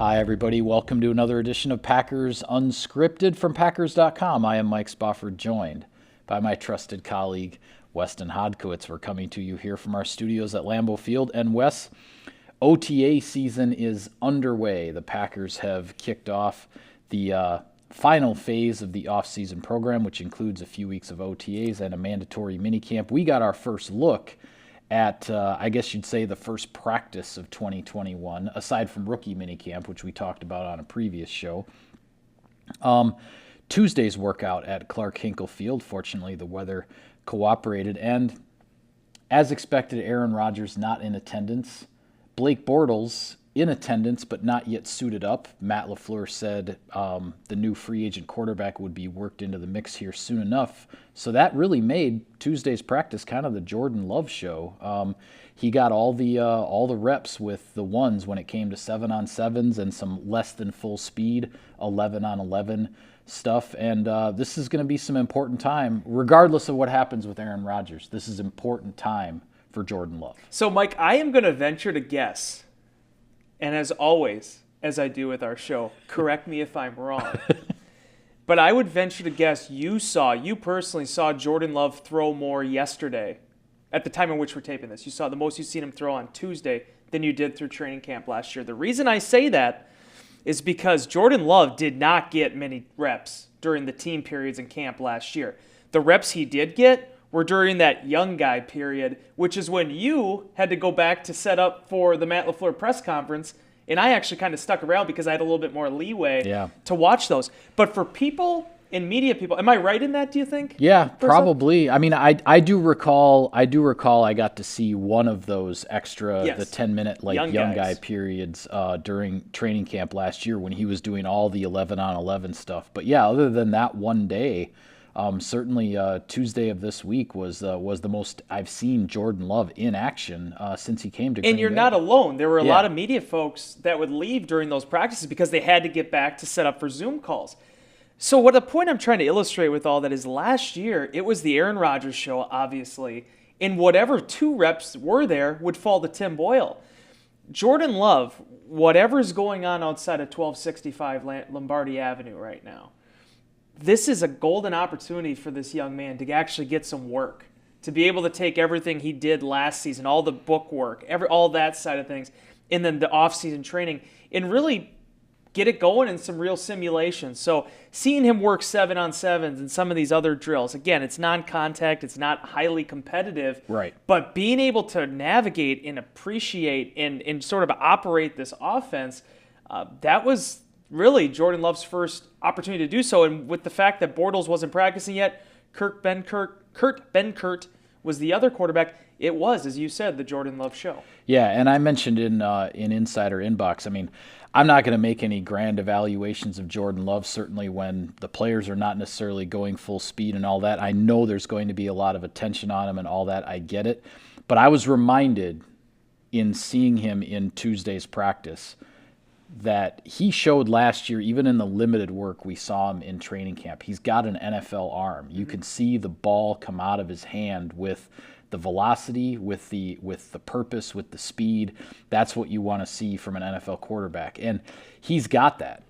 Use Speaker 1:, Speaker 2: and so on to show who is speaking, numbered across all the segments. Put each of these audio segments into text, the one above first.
Speaker 1: Hi, everybody. Welcome to another edition of Packers Unscripted from Packers.com. I am Mike Spofford, joined by my trusted colleague, Weston Hodkowitz. We're coming to you here from our studios at Lambeau Field. And Wes, OTA season is underway. The Packers have kicked off the final phase of the offseason program, which includes a few weeks of OTAs and a mandatory minicamp. We got our first look at, I guess you'd say, the first practice of 2021, aside from rookie minicamp, which we talked about on a previous show. Tuesday's workout at Clark Hinkle Field. Fortunately, the weather cooperated. And as expected, Aaron Rodgers not in attendance. Blake Bortles in attendance, but not yet suited up. Matt LaFleur said the new free agent quarterback would be worked into the mix here soon enough. So that really made Tuesday's practice kind of the Jordan Love show. He got all the reps with the ones when it came to 7-on-7s and some less than full speed 11-on-11 stuff. And this is going to be some important time, regardless of what happens with Aaron Rodgers. This is important time for Jordan Love.
Speaker 2: So, Mike, I am going to venture to guess, and as always, as I do with our show, correct me if I'm wrong, but I would venture to guess you personally saw Jordan Love throw more yesterday at the time in which we're taping this. You saw the most you've seen him throw on Tuesday than you did through training camp last year. The reason I say that is because Jordan Love did not get many reps during the team periods in camp last year. The reps he did get were during that young guy period, which is when you had to go back to set up for the Matt LaFleur press conference, and I actually kind of stuck around because I had a little bit more leeway to watch those. But for people and media people, am I right in that, do you think?
Speaker 1: Yeah, probably. I mean, I do recall I got to see one of those extra, the 10-minute young guy periods during training camp last year when he was doing all the 11-on-11 stuff. But yeah, other than that one day, certainly Tuesday of this week was the most I've seen Jordan Love in action since he came to Green Bay.
Speaker 2: And you're not alone. There were a lot of media folks that would leave during those practices because they had to get back to set up for Zoom calls. So what the point I'm trying to illustrate with all that is last year, it was the Aaron Rodgers show, obviously, and whatever 2 reps were there would fall to Tim Boyle. Jordan Love, whatever's going on outside of 1265 Lombardi Avenue right now, this is a golden opportunity for this young man to actually get some work, to be able to take everything he did last season, all the book work, all that side of things, and then the off-season training, and really get it going in some real simulations. So seeing him work 7-on-7s and some of these other drills, again, it's non-contact, it's not highly competitive,
Speaker 1: right?
Speaker 2: But being able to navigate and appreciate and sort of operate this offense, that was really Jordan Love's first opportunity to do so. And with the fact that Bortles wasn't practicing yet, Kurt Benkert was the other quarterback. It was, as you said, the Jordan Love show.
Speaker 1: Yeah, and I mentioned in Insider Inbox, I mean, I'm not going to make any grand evaluations of Jordan Love, certainly when the players are not necessarily going full speed and all that. I know there's going to be a lot of attention on him and all that. I get it. But I was reminded in seeing him in Tuesday's practice that he showed last year, even in the limited work we saw him in training camp. He's got an NFL arm. You can see the ball come out of his hand with the velocity, with the purpose, with the speed. That's what you want to see from an NFL quarterback, and he's got that.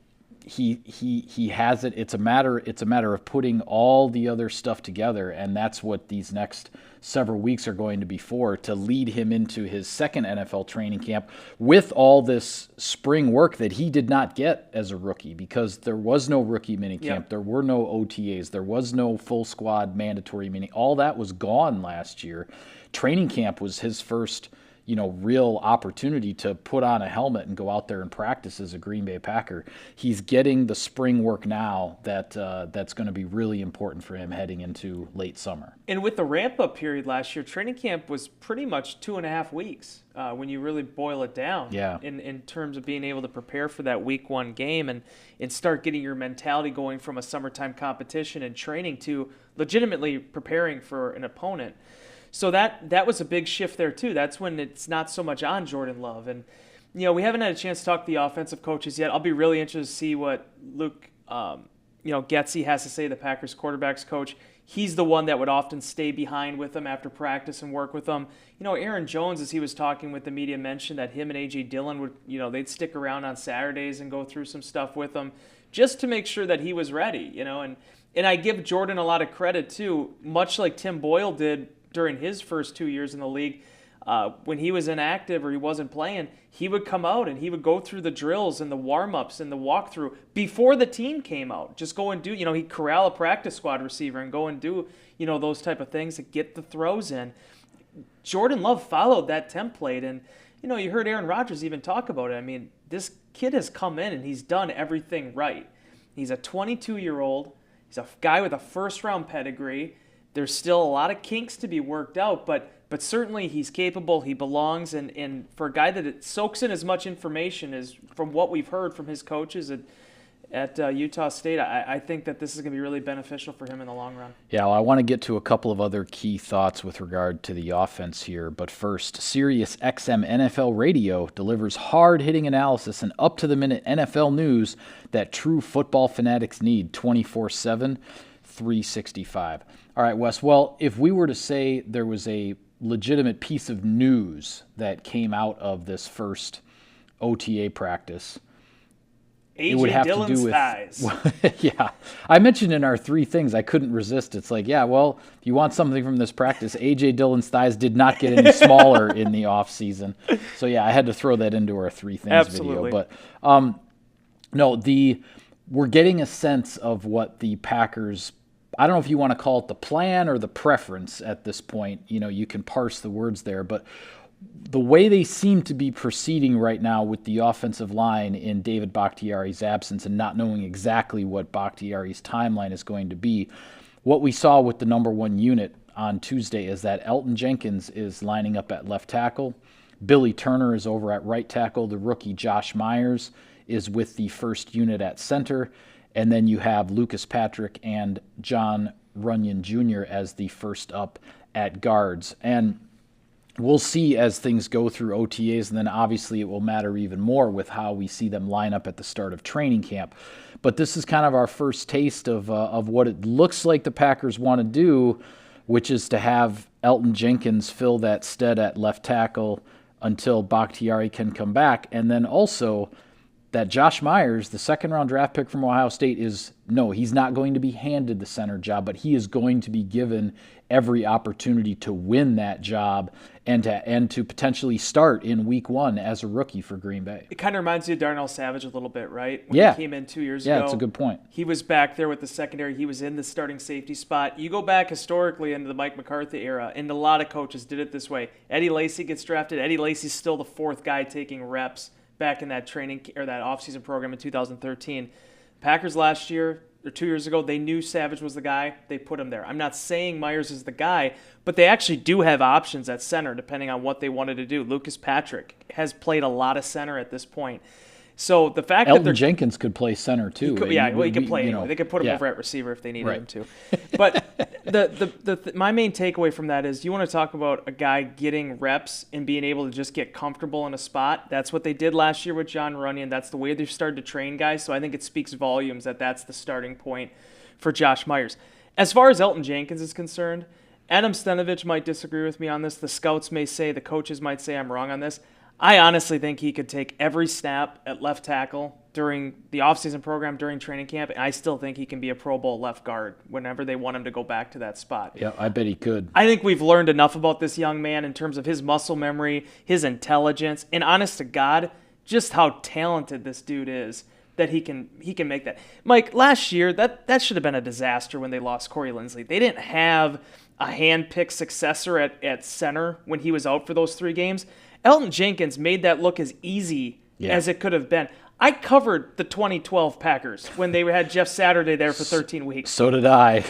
Speaker 1: He has it. It's a matter of putting all the other stuff together, and that's what these next several weeks are going to be for, to lead him into his second NFL training camp with all this spring work that he did not get as a rookie, because there was no rookie minicamp, there were no OTAs, there was no full squad mandatory mini. All that was gone last year. Training camp was his first real opportunity to put on a helmet and go out there and practice as a Green Bay Packer. He's getting the spring work now that's going to be really important for him heading into late summer.
Speaker 2: And with the ramp-up period last year, training camp was pretty much 2.5 weeks when you really boil it down.
Speaker 1: Yeah.
Speaker 2: In terms of being able to prepare for that week 1 game and start getting your mentality going from a summertime competition and training to legitimately preparing for an opponent. So that was a big shift there too. That's when it's not so much on Jordan Love. And, we haven't had a chance to talk to the offensive coaches yet. I'll be really interested to see what Luke Getsy has to say, the Packers quarterbacks coach, he's the one that would often stay behind with them after practice and work with them. Aaron Jones, as he was talking with the media, mentioned that him and A.J. Dillon would, they'd stick around on Saturdays and go through some stuff with him just to make sure that he was ready, And I give Jordan a lot of credit, too, much like Tim Boyle did during his first 2 years in the league. When he was inactive or he wasn't playing, he would come out and he would go through the drills and the warm-ups and the walkthrough before the team came out. Just go and do, he'd corral a practice squad receiver and go and do, those type of things to get the throws in. Jordan Love followed that template, and, you heard Aaron Rodgers even talk about it. I mean, this kid has come in and he's done everything right. He's a 22-year-old. He's a guy with a first-round pedigree. There's still a lot of kinks to be worked out, but certainly he's capable, he belongs, and for a guy that it soaks in as much information as from what we've heard from his coaches at Utah State, I think that this is going to be really beneficial for him in the long run.
Speaker 1: Yeah, well, I want to get to a couple of other key thoughts with regard to the offense here, but first, Sirius XM NFL Radio delivers hard-hitting analysis and up-to-the-minute NFL news that true football fanatics need 24/7, 365. All right, Wes, well, if we were to say there was a legitimate piece of news that came out of this first OTA practice, it would have to do with
Speaker 2: thighs.
Speaker 1: Yeah, I mentioned in our three things, I couldn't resist. It's like, yeah, well, if you want something from this practice, A.J. Dillon's thighs did not get any smaller in the off season. So yeah, I had to throw that into our three things video. But no, we're getting a sense of what the Packers, I don't know if you want to call it the plan or the preference at this point. You can parse the words there, but the way they seem to be proceeding right now with the offensive line in David Bakhtiari's absence and not knowing exactly what Bakhtiari's timeline is going to be, what we saw with the number one unit on Tuesday is that Elton Jenkins is lining up at left tackle. Billy Turner is over at right tackle. The rookie Josh Myers is with the first unit at center. And then you have Lucas Patrick and John Runyon Jr. as the first up at guards. And we'll see as things go through OTAs, and then obviously it will matter even more with how we see them line up at the start of training camp. But this is kind of our first taste of what it looks like the Packers want to do, which is to have Elton Jenkins fill that stead at left tackle until Bakhtiari can come back. And then also that Josh Myers, the second-round draft pick from Ohio State, he's not going to be handed the center job, but he is going to be given every opportunity to win that job and to potentially start in week one as a rookie for Green Bay.
Speaker 2: It kind of reminds you of Darnell Savage a little bit, right? When he came in 2 years ago.
Speaker 1: Yeah, that's a good point.
Speaker 2: He was back there with the secondary. He was in the starting safety spot. You go back historically into the Mike McCarthy era, and a lot of coaches did it this way. Eddie Lacy gets drafted. Eddie Lacy's still the fourth guy taking reps back in that training or that offseason program in 2013. Packers last year or 2 years ago, they knew Savage was the guy. They put him there. I'm not saying Myers is the guy, but they actually do have options at center depending on what they wanted to do. Lucas Patrick has played a lot of center at this point. So the fact
Speaker 1: Elton Jenkins could play center too.
Speaker 2: He could play anyway. They could put him over at receiver if they needed him to. But my main takeaway from that is you want to talk about a guy getting reps and being able to just get comfortable in a spot. That's what they did last year with John Runyon. That's the way they've started to train guys. So I think it speaks volumes that that's the starting point for Josh Myers. As far as Elton Jenkins is concerned, Adam Stenovich might disagree with me on this. The scouts may say, the coaches might say I'm wrong on this. I honestly think he could take every snap at left tackle during the offseason program, during training camp, and I still think he can be a Pro Bowl left guard whenever they want him to go back to that spot.
Speaker 1: Yeah, I bet he could.
Speaker 2: I think we've learned enough about this young man in terms of his muscle memory, his intelligence, and honest to God, just how talented this dude is that he can make that. Mike, last year, that should have been a disaster when they lost Corey Linsley. They didn't have a hand-picked successor at center when he was out for those 3 games. Elton Jenkins made that look as easy as it could have been. I covered the 2012 Packers when they had Jeff Saturday there for 13 weeks.
Speaker 1: So did I.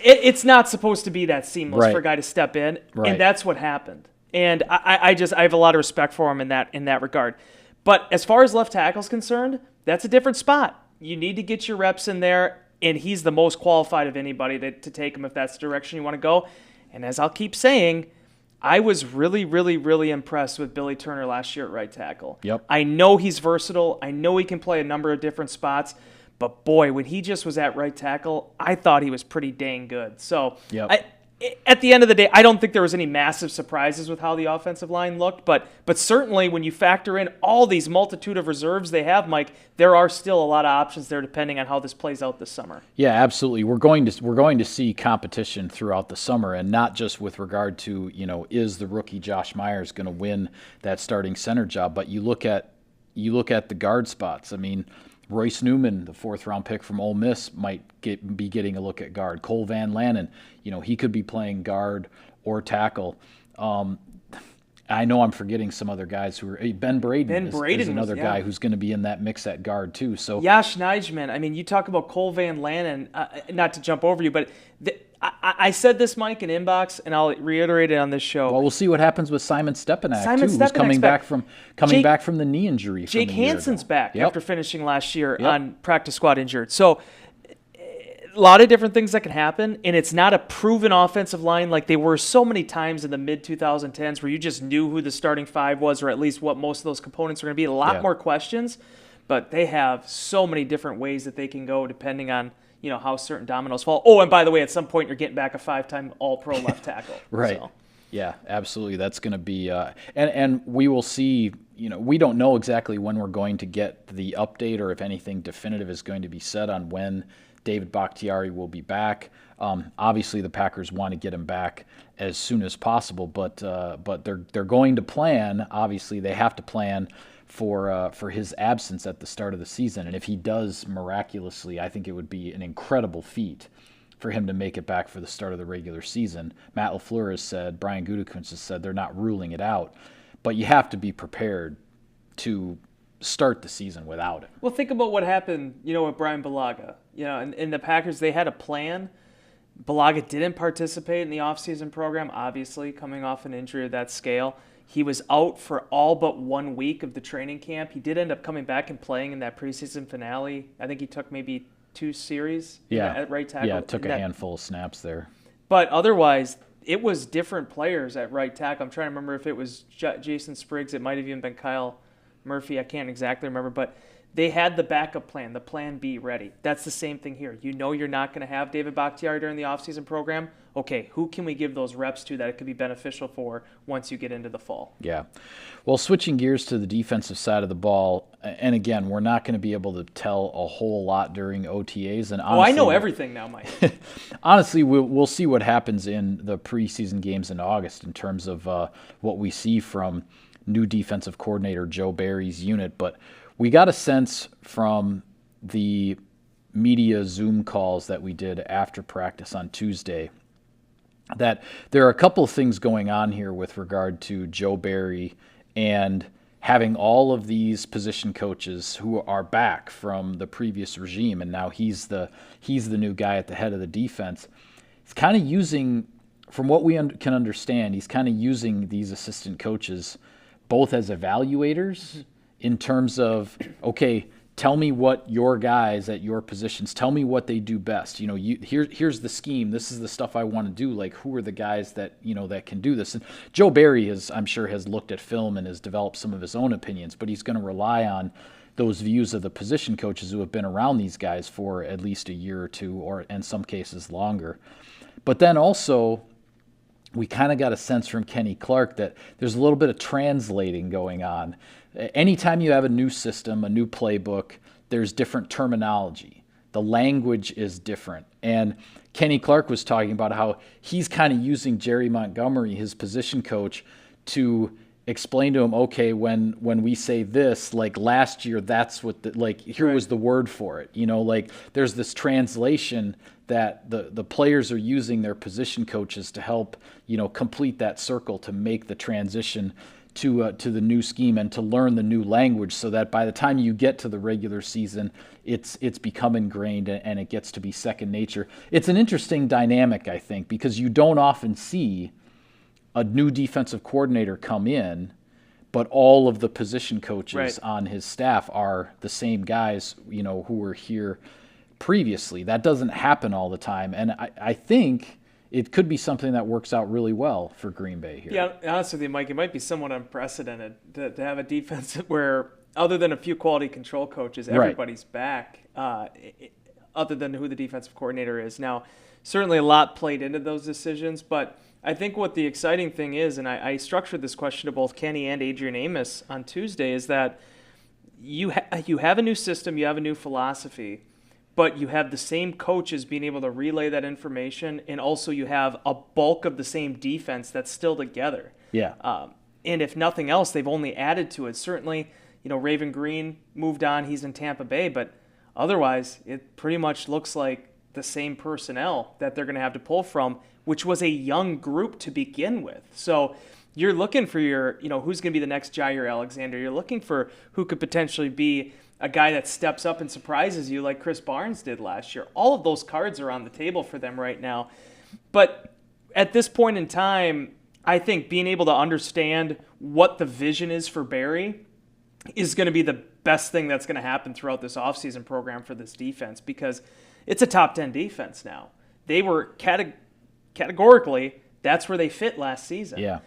Speaker 2: It's not supposed to be that seamless for a guy to step in, and that's what happened. And I have a lot of respect for him in that regard. But as far as left tackle is concerned, that's a different spot. You need to get your reps in there, and he's the most qualified of anybody to take him if that's the direction you want to go. And as I'll keep saying, I was really, really, really impressed with Billy Turner last year at right tackle.
Speaker 1: Yep.
Speaker 2: I know he's versatile. I know he can play a number of different spots. But boy, when he just was at right tackle, I thought he was pretty dang good. So at the end of the day, I don't think there was any massive surprises with how the offensive line looked. But certainly when you factor in all these multitude of reserves they have, Mike, there are still a lot of options there depending on how this plays out this summer.
Speaker 1: Yeah, absolutely. We're going to see competition throughout the summer, and not just with regard to, is the rookie Josh Myers going to win that starting center job, but you look at the guard spots. I mean, Royce Newman, the 4th-round pick from Ole Miss, might be getting a look at guard. Cole Van Lanen, he could be playing guard or tackle. I know I'm forgetting some other guys who are. Ben Braden is another guy who's going to be in that mix at guard too. So
Speaker 2: Yash Nijman. I mean, you talk about Cole Van Lanen. Not to jump over you, but I said this, Mike, in inbox, and I'll reiterate it on this show.
Speaker 1: Well, we'll see what happens with Simon Stepanak who's coming back from the knee injury.
Speaker 2: Jake Hansen's back after finishing last year on practice squad injured. So a lot of different things that can happen, and it's not a proven offensive line like they were so many times in the mid-2010s where you just knew who the starting 5 was, or at least what most of those components were going to be. A lot more questions, but they have so many different ways that they can go depending on how certain dominoes fall. Oh, and by the way, at some point you're getting back a 5-time All-Pro left tackle.
Speaker 1: Right.
Speaker 2: So.
Speaker 1: Yeah, absolutely. That's going to be and we will see. We don't know exactly when we're going to get the update, or if anything definitive is going to be said on when David Bakhtiari will be back. Obviously, the Packers want to get him back as soon as possible, but they're going to plan. Obviously, they have to plan for his absence at the start of the season. And if he does miraculously, I think it would be an incredible feat for him to make it back for the start of the regular season. Matt LaFleur has said, Brian Gutekunst has said they're not ruling it out, but you have to be prepared to start the season without him.
Speaker 2: Well, think about what happened, with Brian Bulaga. And the Packers, they had a plan. Bulaga didn't participate in the offseason program, obviously, coming off an injury of that scale. He was out for all but 1 week of the training camp. He did end up coming back and playing in that preseason finale. I think he took maybe 2 series at right tackle.
Speaker 1: Yeah, took a handful of snaps there.
Speaker 2: But otherwise, it was different players at right tackle. I'm trying to remember if it was Jason Spriggs. It might have even been Kyle Murphy. I can't exactly remember, but they had the backup plan, the plan B ready. That's the same thing here. You're not going to have David Bakhtiari during the offseason program. Okay, who can we give those reps to that it could be beneficial for once you get into the fall?
Speaker 1: Yeah. Well, switching gears to the defensive side of the ball, and again, we're not going to be able to tell a whole lot during OTAs. And honestly,
Speaker 2: I know everything now, Mike.
Speaker 1: Honestly, we'll see what happens in the preseason games in August in terms of what we see from new defensive coordinator Joe Barry's unit. But we got a sense from the media Zoom calls that we did after practice on Tuesday that there are a couple of things going on here with regard to Joe Barry and having all of these position coaches who are back from the previous regime, and now he's the new guy at the head of the defense. He's kind of using, from what we can understand, he's kind of using these assistant coaches both as evaluators in terms of, okay, tell me what your guys at your positions, tell me what they do best. Here's the scheme. This is the stuff I want to do. Like, who are the guys that can do this? And Joe Barry I'm sure has looked at film and has developed some of his own opinions, but he's going to rely on those views of the position coaches who have been around these guys for at least a year or two, or in some cases longer. But then also, we kind of got a sense from Kenny Clark that there's a little bit of translating going on. Anytime you have a new system, a new playbook, there's different terminology. The language is different. And Kenny Clark was talking about how he's kind of using Jerry Montgomery, his position coach, to explain to him, okay, when we say this, like last year, that's what here was the word for it. There's this translation that the players are using their position coaches to help, complete that circle, to make the transition to the new scheme and to learn the new language, so that by the time you get to the regular season, it's become ingrained and it gets to be second nature. It's an interesting dynamic, I think, because you don't often see a new defensive coordinator come in, but all of the position coaches on his staff are the same guys, who were here previously. That doesn't happen all the time, and I think it could be something that works out really well for Green Bay here.
Speaker 2: Yeah, honestly with you, Mike, it might be somewhat unprecedented to have a defense where other than a few quality control coaches, everybody's back, other than who the defensive coordinator is. Now, certainly a lot played into those decisions, but I think what the exciting thing is, and I structured this question to both Kenny and Adrian Amos on Tuesday, is that you have a new system, you have a new philosophy, but you have the same coaches being able to relay that information, and also you have a bulk of the same defense that's still together.
Speaker 1: Yeah.
Speaker 2: And if nothing else, they've only added to it. Certainly, Raven Green moved on, he's in Tampa Bay, but otherwise, it pretty much looks like the same personnel that they're going to have to pull from, which was a young group to begin with. So you're looking for who's going to be the next Jair Alexander. You're looking for who could potentially be a guy that steps up and surprises you like Chris Barnes did last year. All of those cards are on the table for them right now. But at this point in time, I think being able to understand what the vision is for Barry is going to be the best thing that's going to happen throughout this offseason program for this defense, because it's a top 10 defense now. They were categorically, that's where they fit last season.
Speaker 1: Yeah.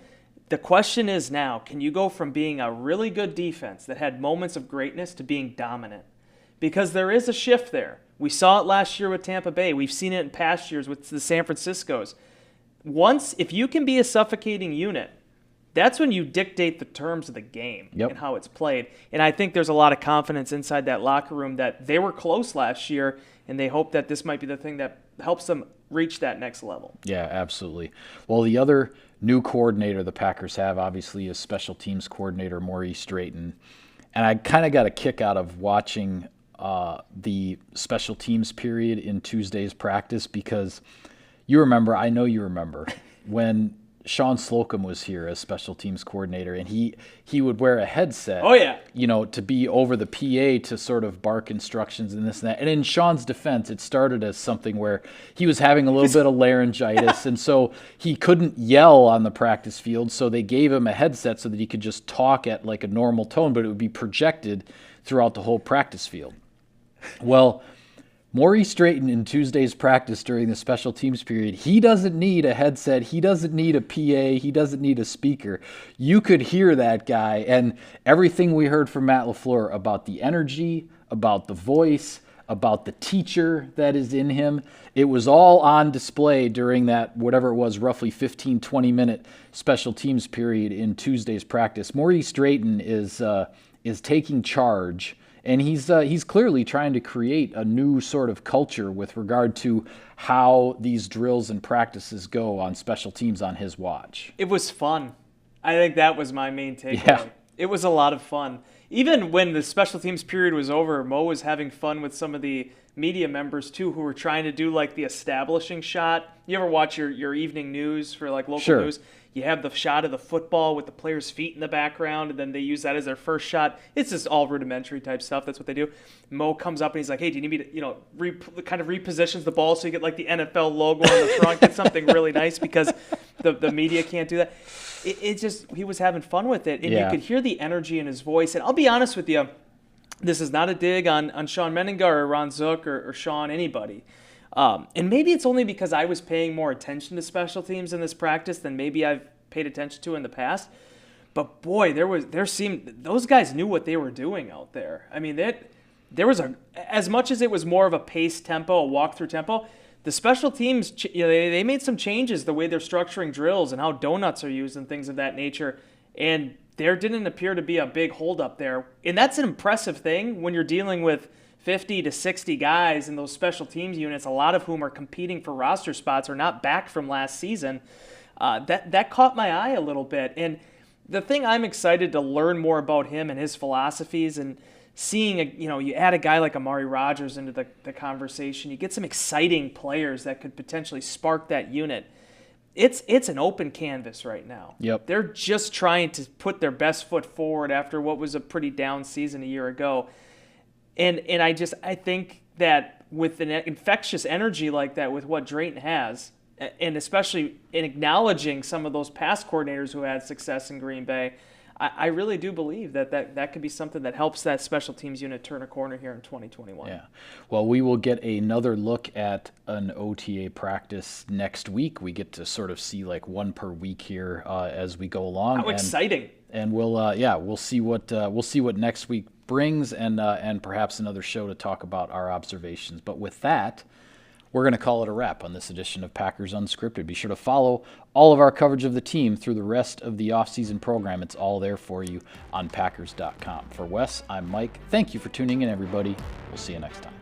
Speaker 2: The question is now, can you go from being a really good defense that had moments of greatness to being dominant? Because there is a shift there. We saw it last year with Tampa Bay. We've seen it in past years with the San Franciscos. If you can be a suffocating unit, that's when you dictate the terms of the game and how it's played. And I think there's a lot of confidence inside that locker room that they were close last year, and they hope that this might be the thing that helps them reach that next level.
Speaker 1: Yeah, absolutely. Well, the other new coordinator the Packers have, obviously, is special teams coordinator Maurice Drayton. And I kind of got a kick out of watching the special teams period in Tuesday's practice, because I know you remember, when Sean Slocum was here as special teams coordinator, and he would wear a headset.
Speaker 2: Oh, yeah.
Speaker 1: To be over the PA to sort of bark instructions and this and that. And in Sean's defense, it started as something where he was having a little bit of laryngitis, and so he couldn't yell on the practice field, so they gave him a headset so that he could just talk at like a normal tone, but it would be projected throughout the whole practice field. Well, Maurice Drayton in Tuesday's practice during the special teams period, he doesn't need a headset, he doesn't need a PA, he doesn't need a speaker. You could hear that guy, and everything we heard from Matt LaFleur about the energy, about the voice, about the teacher that is in him, it was all on display during that, whatever it was, roughly 15, 20-minute special teams period in Tuesday's practice. Maurice Drayton is taking charge. And he's clearly trying to create a new sort of culture with regard to how these drills and practices go on special teams on his watch.
Speaker 2: It was fun. I think that was my main takeaway.
Speaker 1: Yeah.
Speaker 2: It was a lot of fun. Even when the special teams period was over, Mo was having fun with some of the media members too, who were trying to do like the establishing shot. You ever watch your evening news for like local news? You have the shot of the football with the player's feet in the background, and then they use that as their first shot. It's just all rudimentary type stuff. That's what they do. Mo comes up and he's like, hey, do you need me to, kind of repositions the ball so you get like the NFL logo on the front, get something really nice, because the media can't do that. He was having fun with it, and you could hear the energy in his voice. And I'll be honest with you, this is not a dig on Sean Menninger or Ron Zook or Sean anybody. And maybe it's only because I was paying more attention to special teams in this practice than maybe I've paid attention to in the past. But boy, those guys knew what they were doing out there. I mean, there was as much as it was more of a pace tempo, a walkthrough tempo, the special teams, they made some changes the way they're structuring drills and how donuts are used and things of that nature. And there didn't appear to be a big holdup there. And that's an impressive thing when you're dealing with 50 to 60 guys in those special teams units, a lot of whom are competing for roster spots or not back from last season. That caught my eye a little bit. And the thing I'm excited to learn more about him and his philosophies, and seeing, you add a guy like Amari Rodgers into the conversation, you get some exciting players that could potentially spark that unit. It's an open canvas right now.
Speaker 1: Yep.
Speaker 2: They're just trying to put their best foot forward after what was a pretty down season a year ago. And I think that with an infectious energy like that, with what Drayton has, and especially in acknowledging some of those past coordinators who had success in Green Bay, I really do believe that could be something that helps that special teams unit turn a corner here in 2021.
Speaker 1: Yeah. Well, we will get another look at an OTA practice next week. We get to sort of see like one per week here as we go along.
Speaker 2: How exciting!
Speaker 1: And we'll see what next week brings, and perhaps another show to talk about our observations. But with that, we're going to call it a wrap on this edition of Packers Unscripted. Be sure to follow all of our coverage of the team through the rest of the offseason program. It's all there for you on Packers.com. For Wes, I'm Mike. Thank you for tuning in, everybody. We'll see you next time.